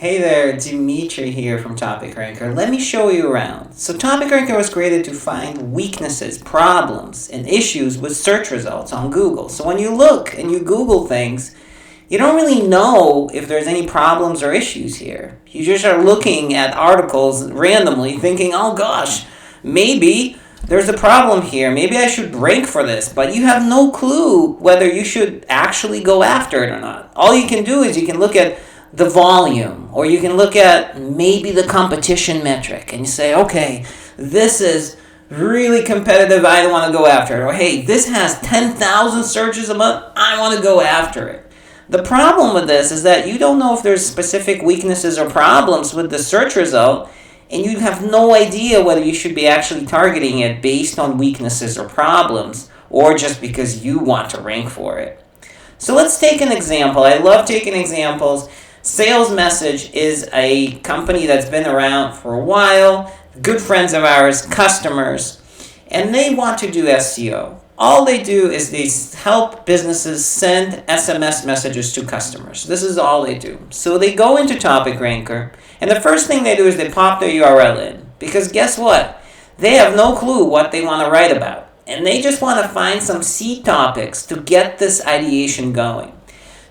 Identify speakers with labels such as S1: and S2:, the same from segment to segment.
S1: Hey there, Dimitri here from TopicRanker. Let me show you around. So TopicRanker was created to find weaknesses, problems, and issues with search results on Google. So when you look and you Google things, you don't really know if there's any problems or issues here. You just are looking at articles randomly thinking, oh gosh, maybe there's a problem here. Maybe I should rank for this. But you have no clue whether you should actually go after it or not. All you can do is you can look at the volume, or you can look at maybe the competition metric and you say, okay, this is really competitive, I don't want to go after it. Or hey, this has 10,000 searches a month, I want to go after it. The problem with this is that you don't know if there's specific weaknesses or problems with the search result, and you have no idea whether you should be actually targeting it based on weaknesses or problems, or just because you want to rank for it. So let's take an example. I love taking examples. Sales Message is a company that's been around for a while, good friends of ours, customers, and they want to do SEO. All they do is they help businesses send SMS messages to customers. This is all they do. So they go into TopicRanker, and the first thing they do is they pop their URL in. Because guess what? They have no clue what they want to write about. And they just want to find some seed topics to get this ideation going.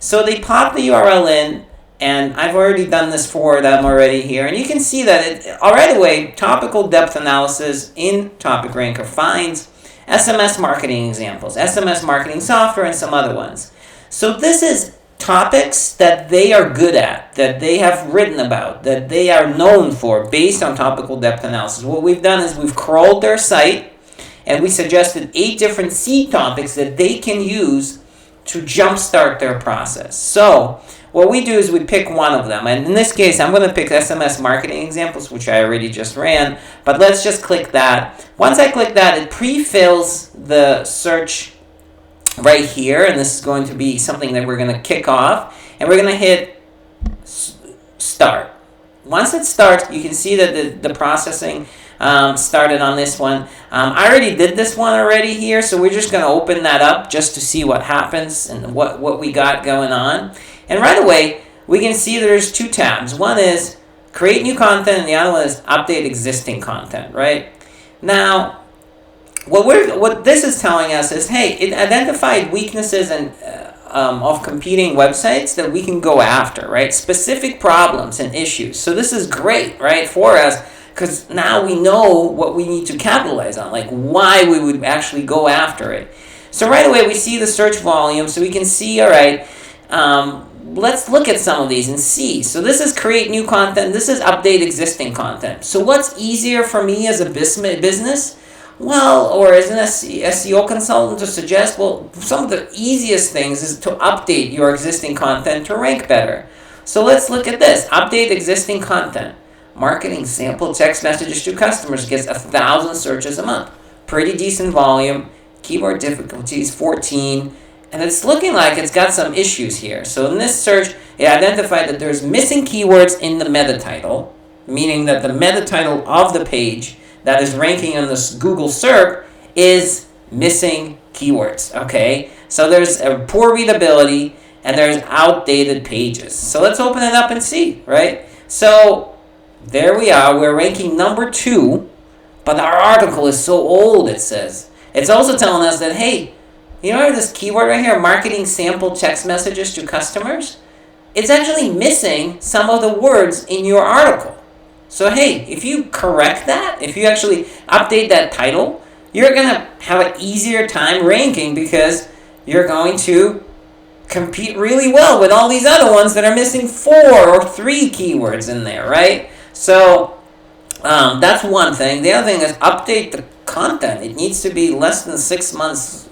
S1: So they pop the URL in, and I've already done this for them already here. And you can see that right away, topical depth analysis in TopicRanker finds SMS marketing examples, SMS marketing software, and some other ones. So this is topics that they are good at, that they have written about, that they are known for based on topical depth analysis. What we've done is we've crawled their site, and we suggested 8 different seed topics that they can use to jumpstart their process. So what we do is we pick one of them. And in this case, I'm going to pick SMS marketing examples, which I already just ran. But let's just click that. Once I click that, it pre-fills the search right here. And this is going to be something that we're going to kick off. And we're going to hit start. Once it starts, you can see that the processing started on this one. I already did this one already here, so we're just going to open that up just to see what happens and what we got going on. And right away, we can see there's 2 tabs. One is create new content, and the other one is update existing content, right? Now, what this is telling us is, hey, it identified weaknesses and of competing websites that we can go after, right? Specific problems and issues. So this is great, right, for us, because now we know what we need to capitalize on, like why we would actually go after it. So right away, we see the search volume, so we can see, all right, let's look at some of these and see. So this is create new content. This is update existing content. So what's easier for me as a business? Well, or as an SEO consultant to suggest, well, some of the easiest things is to update your existing content to rank better. So let's look at this. Update existing content. Marketing sample text messages to customers gets 1,000 searches a month. Pretty decent volume. Keyword difficulties, 14. And it's looking like it's got some issues here. So in this search, it identified that there's missing keywords in the meta title, meaning that the meta title of the page that is ranking on this Google SERP is missing keywords, okay? So there's a poor readability, and there's outdated pages. So let's open it up and see, right? So there we are. We're ranking number 2, but our article is so old, it says. It's also telling us that, hey, you know this keyword right here, marketing sample text messages to customers? It's actually missing some of the words in your article. So hey, if you correct that, if you actually update that title, you're going to have an easier time ranking because you're going to compete really well with all these other ones that are missing 4 or 3 keywords in there, right? So that's one thing. The other thing is update the content. It needs to be less than 6 months.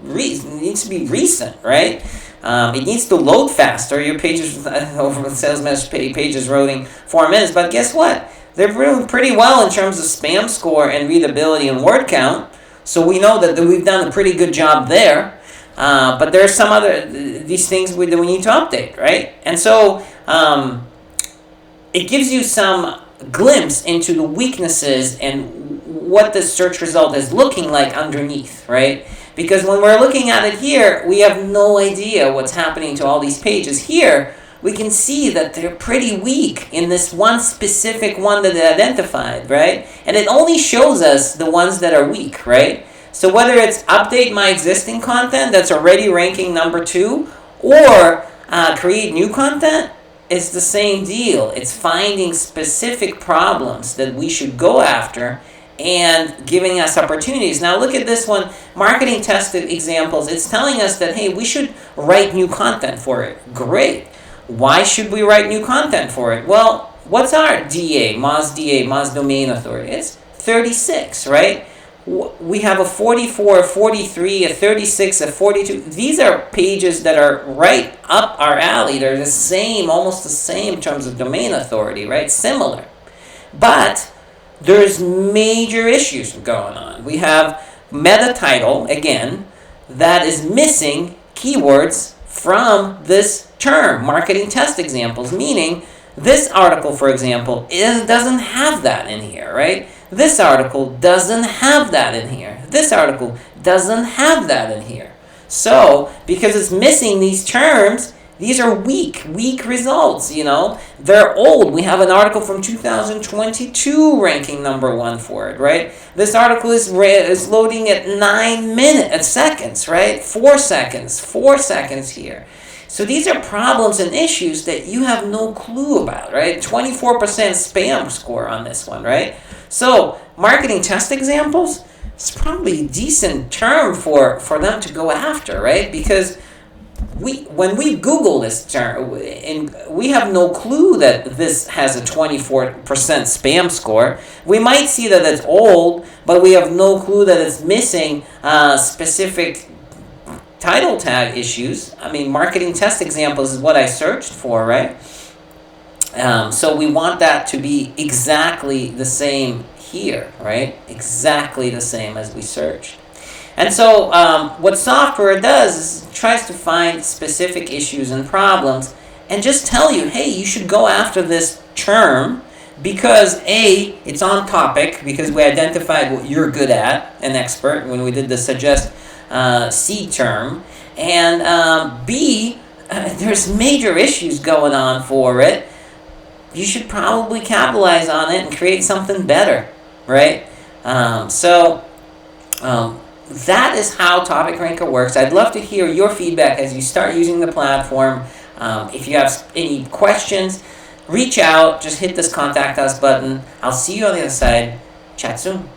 S1: It needs to be recent, right? It needs to load faster. Your pages over the sales message pages loading 4 minutes, but guess what? They're doing pretty well in terms of spam score and readability and word count. So we know that we've done a pretty good job there. But there are some other these things that we need to update, right? And so it gives you some glimpse into the weaknesses and what the search result is looking like underneath, right? Because when we're looking at it here, we have no idea what's happening to all these pages. Here, we can see that they're pretty weak in this one specific one that it identified, right? And it only shows us the ones that are weak, right? So whether it's update my existing content that's already ranking number 2 or create new content, it's the same deal. It's finding specific problems that we should go after and giving us opportunities. Now look at this one, marketing tested examples. It's telling us that, hey, we should write new content for it. Great. Why should we write new content for it? Well, what's our DA, Moz Domain Authority? It's 36, right? We have a 44, a 43, a 36, a 42. These are pages that are right up our alley. They're the same, almost the same in terms of domain authority, right? Similar. But there's major issues going on. We have meta title, again, that is missing keywords from this term, marketing test examples, meaning this article, for example, doesn't have that in here, right? This article doesn't have that in here. This article doesn't have that in here. So, because it's missing these terms, these are weak results, you know. They're old. We have an article from 2022 ranking number 1 for it, right? This article is loading at 9 seconds, right? 4 seconds here. So these are problems and issues that you have no clue about, right? 24% spam score on this one, right? So marketing test examples, it's probably a decent term for them to go after, right? Because when we Google this term, and we have no clue that this has a 24% spam score. We might see that it's old, but we have no clue that it's missing specific title tag issues. I mean, marketing test examples is what I searched for, right? So we want that to be exactly the same here, right? Exactly the same as we searched. And so what software does is it tries to find specific issues and problems and just tell you, hey, you should go after this term because A, it's on topic, because we identified what you're good at, an expert, when we did the suggest C term, and B, there's major issues going on for it. You should probably capitalize on it and create something better, right? That is how TopicRanker works. I'd love to hear your feedback as you start using the platform. If you have any questions, reach out. Just hit this contact us button. I'll see you on the other side. Chat soon.